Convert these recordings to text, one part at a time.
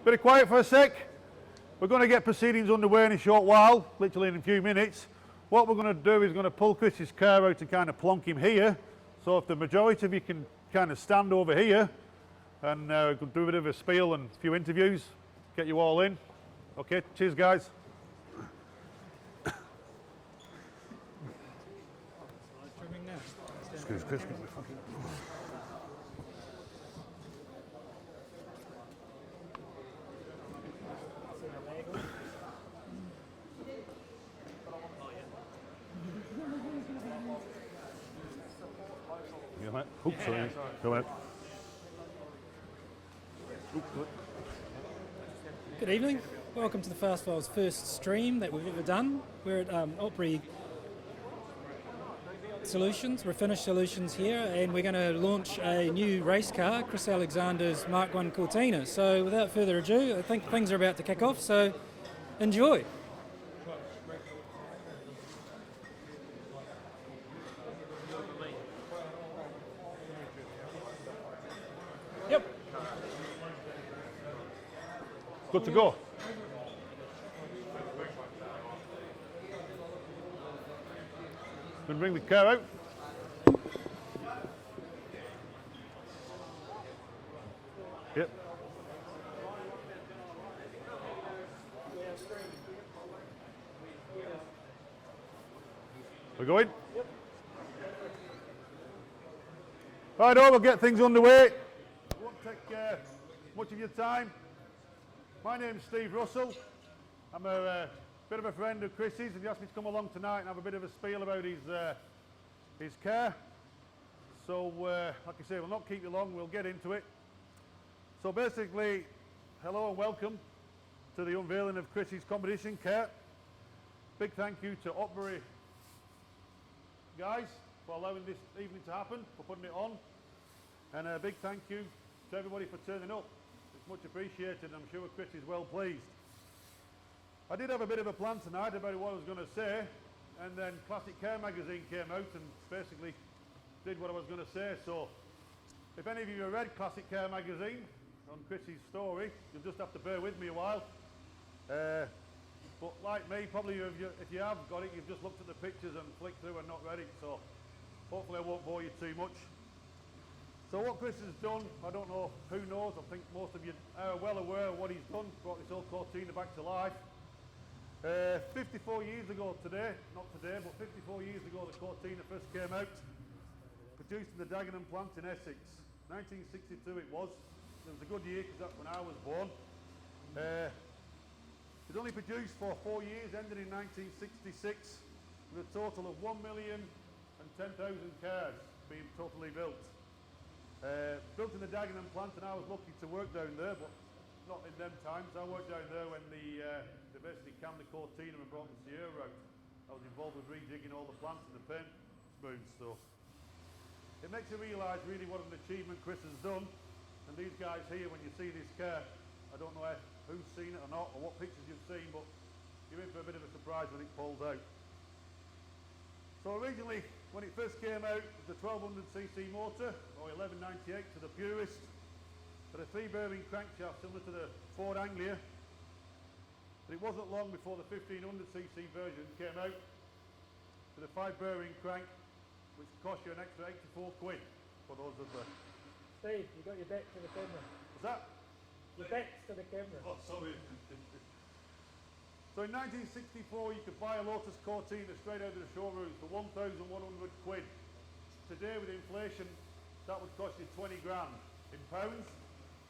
Bit of quiet for a sec. We're going to get proceedings underway in a short while, literally in a few minutes. What we're going to do is going to pull Chris's car out and kind of plonk him here. So if the majority of you can kind of stand over here and do a bit of a spiel and a few interviews, get you all in. Okay, cheers guys. Excuse Chris. Oops, sorry. Go ahead. Good evening. Welcome to the Fast Files' first stream that we've ever done. We're at Opry Solutions, Refinish Solutions here, and we're going to launch a new race car, Chris Alexander's Mark I Cortina. So without further ado, I think things are about to kick off, so enjoy. Yep. Good to go. Then bring the car out. Yep. We're going? Yep. Right, we'll get things underway. It won't take much of your time. My name's Steve Russell. I'm a bit of a friend of Chris's, and he asked me to come along tonight and have a bit of a spiel about his car. So, like I say, we'll not keep you long, we'll get into it. So basically, hello and welcome to the unveiling of Chris's competition car. Big thank you to Opry guys for allowing this evening to happen, for putting it on. And a big thank you to everybody for turning up. It's much appreciated, and I'm sure Chris is well pleased. I did have a bit of a plan tonight about what I was going to say, and then Classic Car magazine came out and basically did what I was going to say. So if any of you have read Classic Car magazine on Chris's story, you'll just have to bear with me a while. But like me, probably if you have got it, you've just looked at the pictures and flicked through and not read it. So hopefully I won't bore you too much. So what Chris has done, I don't know who knows, I think most of you are well aware of what he's done, brought this old Cortina back to life. 54 years ago today, not today, but 54 years ago the Cortina first came out, produced in the Dagenham plant in Essex. 1962 it was. It was a good year because that's when I was born. It was only produced for 4 years, ended in 1966, with a total of 1,010,000 cars being totally built. Built in the Dagenham plant, and I was lucky to work down there, but not in them times. I worked down there when they basically canned the Cortina and brought the Sierra out. I was involved with rejigging all the plants and the paint spoons, so it makes you realise really what an achievement Chris has done. And these guys here, when you see this car, I don't know who's seen it or not, or what pictures you've seen, but you're in for a bit of a surprise when it pulls out. So originally, when it first came out, the 1200cc motor, or 1198 to the purist, had a 3-bearing crankshaft similar to the Ford Anglia. But it wasn't long before the 1500cc version came out with a 5-bearing crank, which cost you an extra 84 quid for those of the... Steve, you got your back to the camera. What's that? Your back's to the camera. Oh, sorry. So in 1964, you could buy a Lotus Cortina straight out of the showroom for 1,100 quid. Today, with inflation, that would cost you 20 grand in pounds,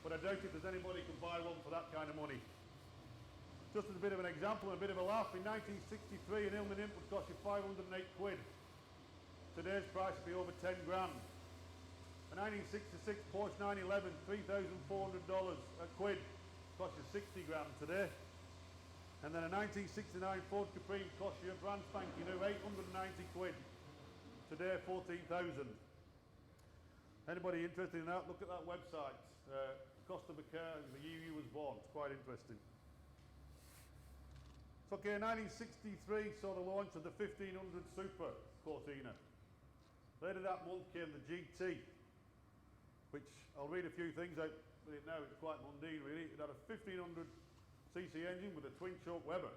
but I doubt if there's anybody who can buy one for that kind of money. Just as a bit of an example and a bit of a laugh, in 1963, an Hillman Imp would cost you 508 quid. Today's price would be over 10 grand. A 1966 Porsche 911, $3,400 quid, cost you 60 grand today. And then a 1969 Ford Capri cost you a brand spanking new 890 quid. Today, 14,000. Anybody interested in that? Look at that website. Cost of a car and the year you was born. It's quite interesting. So, okay, 1963 saw the launch of the 1500 Super Cortina. Later that month came the GT, which I'll read a few things out. with it now, it's quite mundane really. It had a 1500cc engine with a twin choke Weber.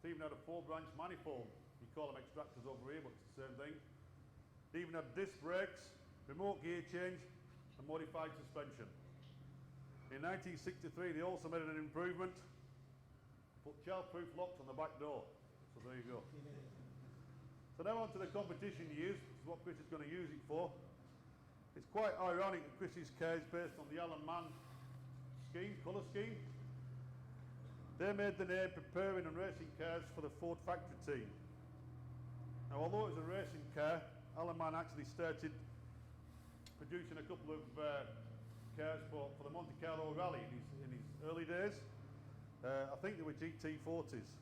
It even had a 4-branch manifold. You call them extractors over here, but it's the same thing. It even had disc brakes, remote gear change, and modified suspension. In 1963, they also made an improvement, put child-proof locks on the back door. So there you go. So now on to the competition years, which is what Chris is going to use it for. It's quite ironic that Chris's car is based on the Alan Mann scheme, colour scheme. They made the name preparing and racing cars for the Ford factory team. Now, although it was a racing car, Alan Mann actually started producing a couple of cars for the Monte Carlo Rally in his early days. I think they were GT40s.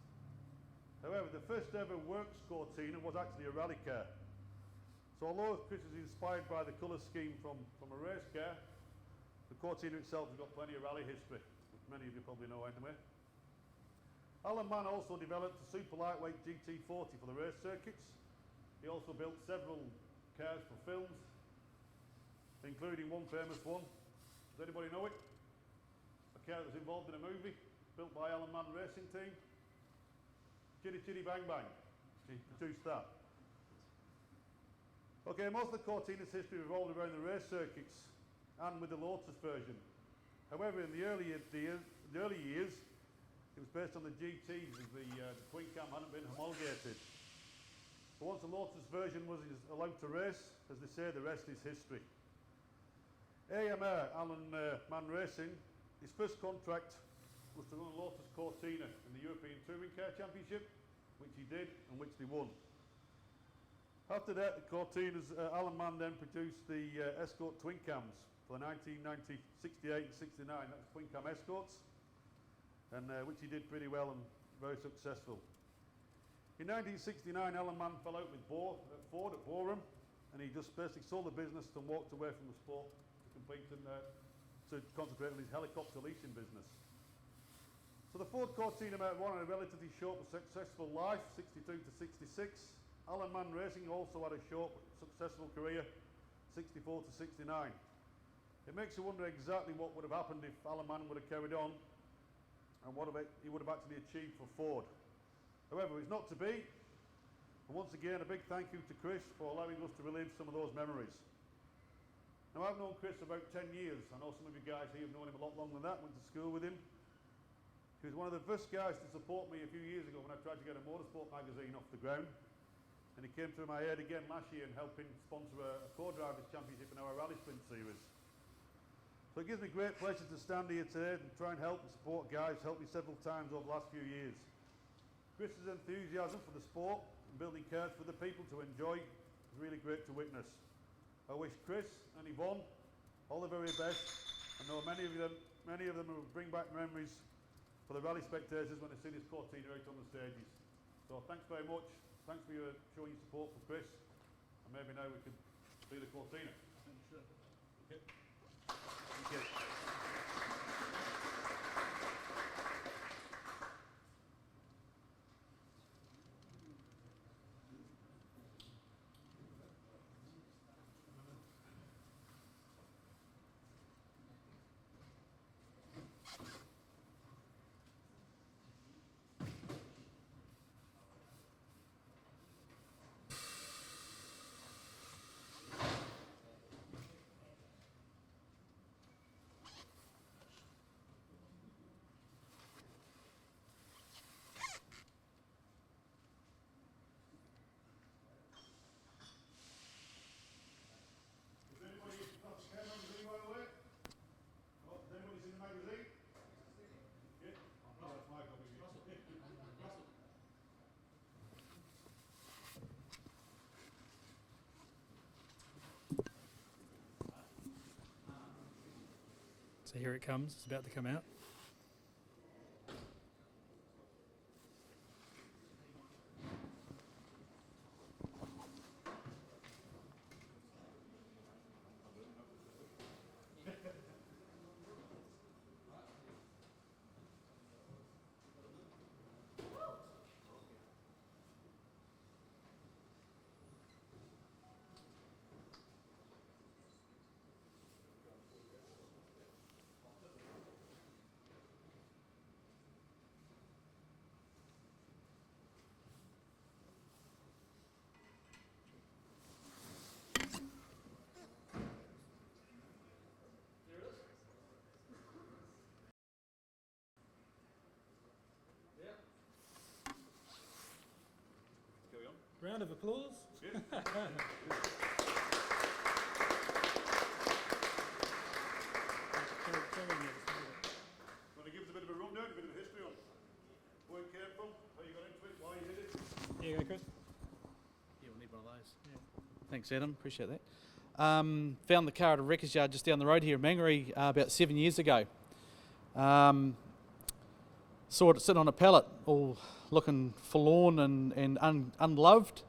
However, the first ever works Cortina was actually a rally car. So although Chris is inspired by the colour scheme from a race car, the Cortina itself has got plenty of rally history, which many of you probably know anyway. Alan Mann also developed a super lightweight GT40 for the race circuits. He also built several cars for films, including one famous one. Does anybody know it? A car that was involved in a movie built by Alan Mann Racing Team. Chitty Chitty Bang Bang. He produced that. Okay, most of the Cortina's history revolved around the race circuits and with the Lotus version. However, in the early years, it was based on the GTs as the twin cam hadn't been homologated. But once the Lotus version was allowed to race, as they say, the rest is history. AMR, Alan Mann Racing, his first contract was to run a Lotus Cortina in the European Touring Car Championship, which he did and which they won. After that, the Cortinas, Alan Mann then produced the Escort twin cams for the 1990, 68 and 69, that's twin cam Escorts, and which he did pretty well and very successful. In 1969, Alan Mann fell out with Ford at Borum, and he just basically sold the business and walked away from the sport to compete and to concentrate on his helicopter leasing business. So the Ford Cortina Mark I had a relatively short but successful life, 62 to 66. Alan Mann Racing also had a short but successful career, 64 to 69. It makes you wonder exactly what would have happened if Alan Mann would have carried on and what he would have actually achieved for Ford. However, it's not to be. And once again, a big thank you to Chris for allowing us to relive some of those memories. Now, I've known Chris about 10 years. I know some of you guys here have known him a lot longer than that, went to school with him. He was one of the first guys to support me a few years ago when I tried to get a motorsport magazine off the ground. And he came through my head again last year and helping sponsor a co-drivers championship in our rally sprint series. So it gives me great pleasure to stand here today and try and help and support guys, helped me several times over the last few years. Chris's enthusiasm for the sport and building cars for the people to enjoy is really great to witness. I wish Chris and Yvonne all the very best. I know many of them will bring back memories for the rally spectators when they see this Cortina out on the stages. So thanks very much. Thanks for showing your support for Chris. And maybe now we could see the Cortina. Sure. Okay. Thank you. So here it comes, it's about to come out. Round of applause. Yeah. Want to give us a bit of a rundown, a bit of a history on where it came from, how you got into it, why you did it? Here you go, Chris. Yeah, we'll need one of those. Yeah. Thanks, Adam. Appreciate that. Found the car at a wreckers yard just down the road here in Mangere about 7 years ago. Saw it sitting on a pallet, all looking forlorn and unloved.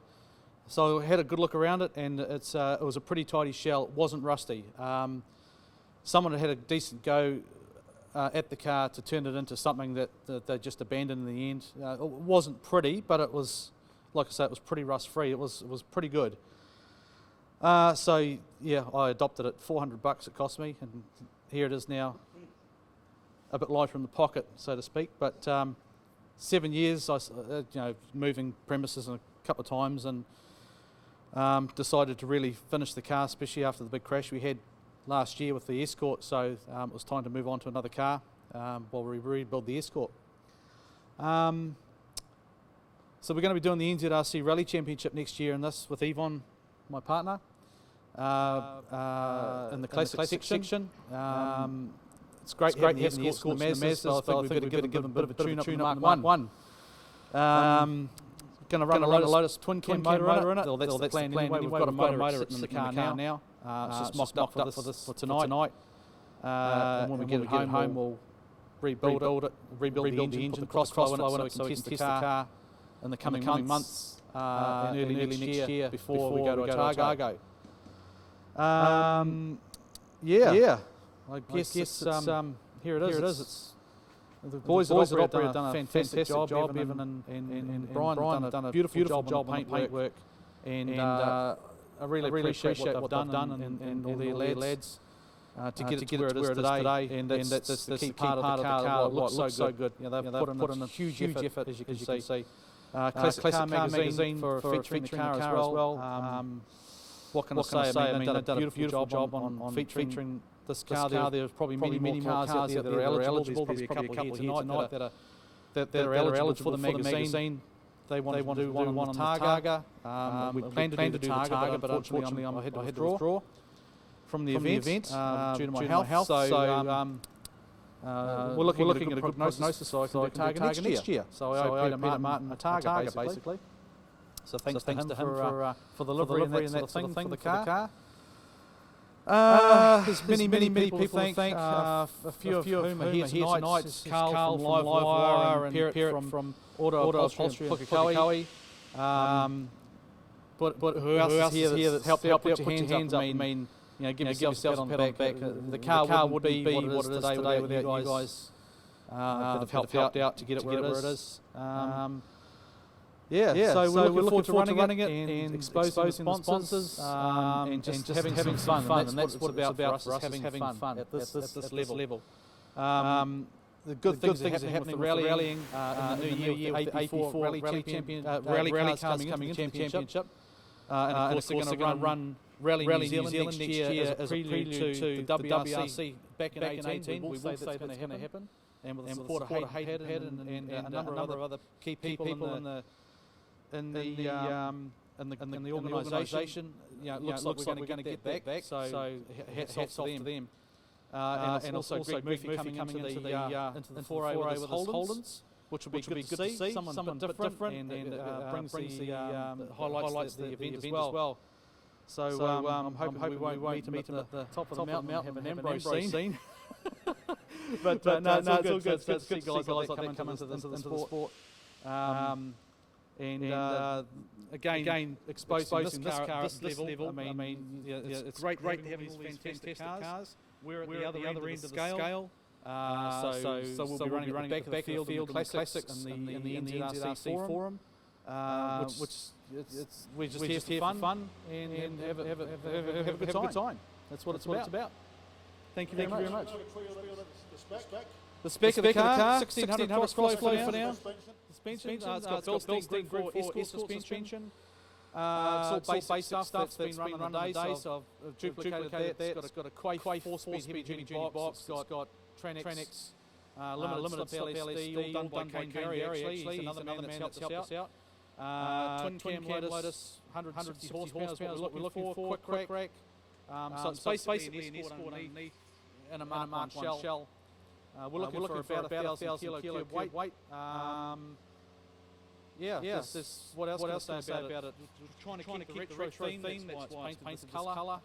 So I had a good look around it, and it was a pretty tidy shell. It wasn't rusty. Someone had had a decent go at the car to turn it into something that they just abandoned in the end. It wasn't pretty, but it was, like I say, it was pretty rust free. It was pretty good. So yeah, I adopted it. $400 it cost me, and here it is now, a bit lighter in the pocket, so to speak. But 7 years, moving premises a couple of times, and decided to really finish the car, especially after the big crash we had last year with the Escort. So it was time to move on to another car while we rebuild the Escort. So we're going to be doing the NZRC Rally Championship next year, and this with Yvonne, my partner, in the classic section. It's great having the Escorts and the Mazdas, so I think we've got to give them a bit of a tune-up in the Mark 1. Going to run a Lotus twin cam motor in it. Well, that's the plan anyway. We've got a motor sitting in the car now. It's just mocked up for tonight. And when we get it home, we'll rebuild the engine, put the crossflow in it so we can test the car in the coming months, and early next year before we go to Targa. Yeah. I guess here it is. The boys at Opera have done a fantastic job. Evan and Brian have done a beautiful job on the paintwork, and I really appreciate what they've done and all their lads to get it to where it is today. And that's the key part of the car. It looks so good. They've put in a huge effort, as you can see. Classic Car magazine for featuring the car as well. What can I say? I mean, they've done a beautiful job on featuring this car. There's probably many more cars out there that are eligible. There's probably a couple here tonight that are eligible for the magazine. They want to do one on Targa. We planned to do the Targa, but unfortunately I had to withdraw from the event due to my health. So we're looking at a good prognosis so I can do Targa next year. So I owe Peter Martin a Targa basically. So thanks to him for the livery and that sort of thing for the car. There's many people to thank. A few of whom are here tonight. Carl from Livewire and Pierrot from Auto Upholstery and Pukekohe. But who else is here that helped put your hands up? I mean, give yourself a pat on the back. The car wouldn't be what it is today without you guys that have helped out to get it where it is. So we're looking forward to running it and exposing the sponsors and just having some fun. And that's what it's about for us, having fun at this level. The good things that are happening with rallying in the new year with the AP4 rally cars coming into the championship. And of course they're going to run Rally New Zealand next year as a prelude to the WRC back in 18. We will say that's going to happen. And with the support of Hayden and a number of other key people in the organisation, it looks like we're going to get that back. So hats off to them. And also Greg Murphy coming into the foray with his Holdens, which will be good to see. Someone a bit different and brings the highlights the event as well. So I'm hoping we won't meet him at the top of the mountain and have an Ambrose scene. but no, it's all good. It's good to see guys like that come into the sport. Again, exposing this car at this level. I mean, it's great to have these fantastic cars. We're at the other end of the scale. So we'll be running at the back of the field classics and the NZRC forum, which we're just here for fun and have a good time. That's what it's about. Thank you very much. The spec of the car, 1600 crossflow for now. Suspension, it's got Bilstein Group 4 suspension. It's all basic stuff that's been running the day, so I've duplicated that. It's got a Quay 4-speed heavy-duty box. It's got Tranex limited slip LSD, all done by Kane Barry actually. He's another man that's helped us out. Twin cam Lotus, 160 horsepower is what we're looking for, quick rack. So it's basically an Escort underneath in a Mark 1 shell. We're looking for about 1,000 kilo cube weight. Yeah, what else can I say about it? Trying to keep the retro theme, that's why it's painted this colour.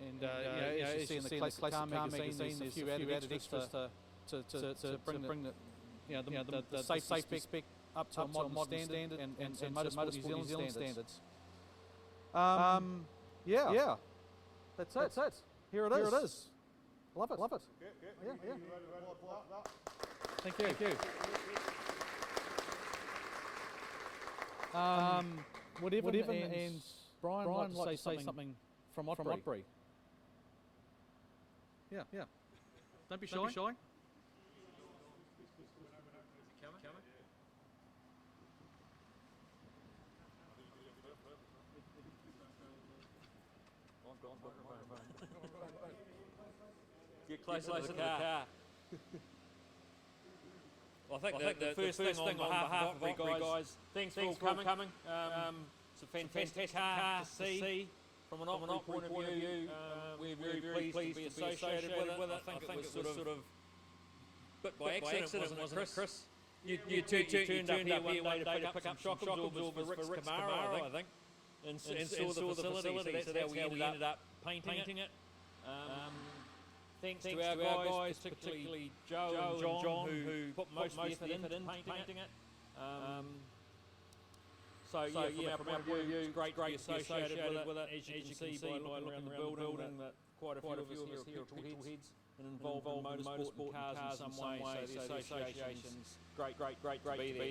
And as you see in the Classic Car magazine, there's a few added extras to bring the safety spec up to a modern standard and Motorsport New Zealand standards. Yeah, that's it. Here it is. Love it. Yeah. Thank you. Would Evan and Brian like to say something from Otbury? Yeah. Don't be shy. Get closer to the car. Well, I think the first thing on behalf of you guys, thanks for coming. It's a fantastic car to see from an Otbury point of view. We're very pleased to be associated with it. I think it was sort of bit by accident, wasn't it, Chris? You turned up here one day to pick up shock absorbers for Rick's Camaro, I think, and saw the facility. So that's how we ended up painting it. Thanks to our guys, particularly Joe and John, who put most of the effort in painting it. So yeah, from our point of view, it's great to be associated with it. As you can see by looking around the building, that quite a few of us here are petrol heads and involved in motorsport and cars in some way. So the association's great to be there.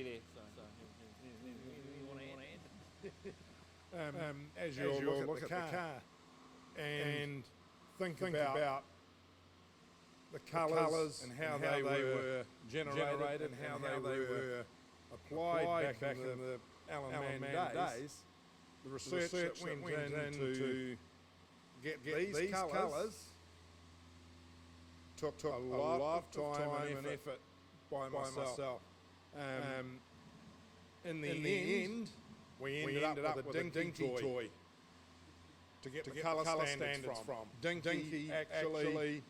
You want to add? As you all look at the car and think about the colours and how they were generated and how they were applied back in the Alan Mann days, the research that went into get these colours took a lot of time and effort by myself. In the end, we ended up with a dinky toy to get the colour standards from. Dinky actually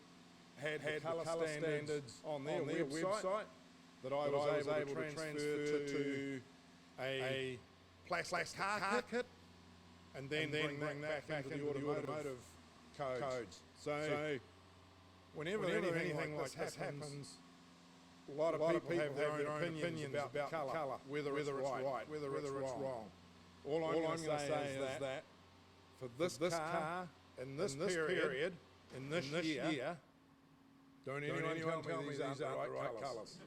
had the colour standards on their website that I was able to transfer to a plastic car kit and then bring that back into the automotive codes. So whenever anything like this happens, a lot of people have their own opinions about colour, whether it's right, whether it's wrong. All I'm going to say is that for this car, in this period, in this year, don't anyone tell me these aren't the right colours.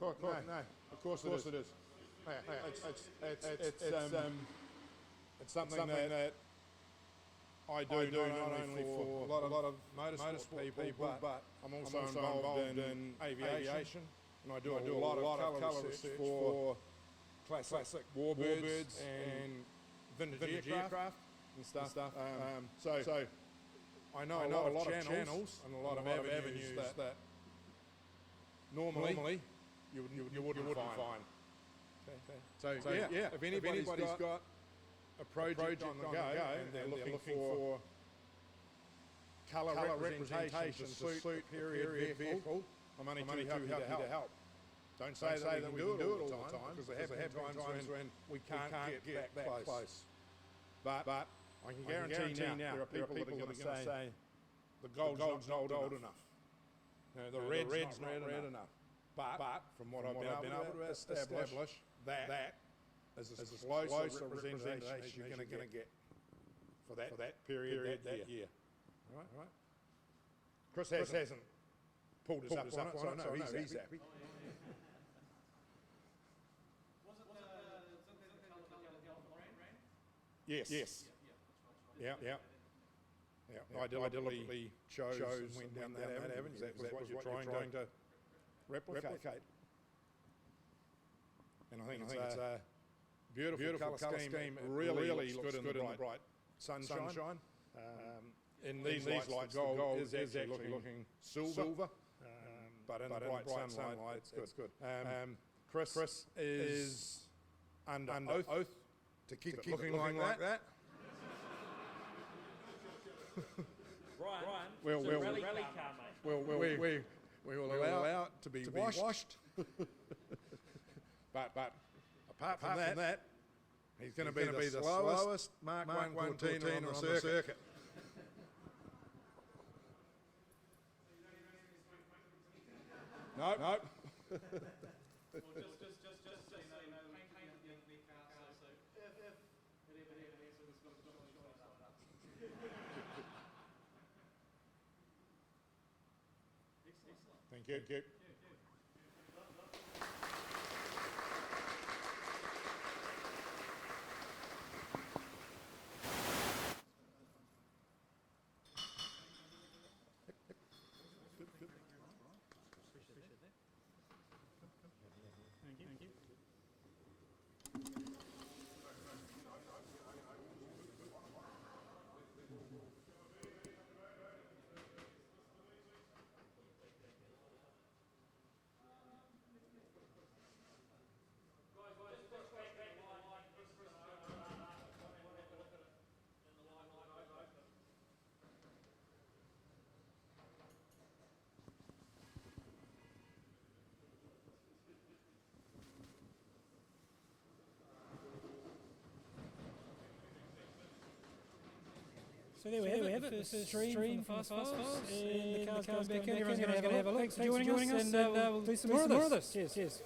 No, of course it is. It's something that I do not only for a lot of motorsport people, but I'm also involved in aviation, and I do a lot of colour research for classic warbirds and vintage aircraft and stuff. So I know a lot of channels and a lot of avenues that normally you wouldn't find. Okay. So yeah, if anybody's got a project on the go and they're looking for colour representation to suit a period vehicle, I'm only too happy to help. Don't say that we can do it all the time, because there have been times when we can't get that close. But I can guarantee now there are people that are going to say the gold's not old enough. The red's not red enough. But from what I've been able to establish, that is as close a representation as you're going to get for that period that year. All right. Chris hasn't pulled us up on it, so I know he's happy. Yes. Yeah. I deliberately chose and went down that avenue. That was what you're trying to replicate. And I think it's a beautiful colour scheme. It really looks good in the bright sunshine. In these lights, the gold is actually looking silver, but in the bright sunlight, it's good. Chris is under oath to keep it looking like that. Brian, We'll rally car, mate. we will allow it to be washed. but apart from that, he's going to be the slowest Mark 1 Cortina on the circuit. Nope. Thank you. So there we have it, the first stream from the Fast Files, and the car's going back in, everyone's going to have a look. Thanks for joining us, and we'll do some more of this. Cheers.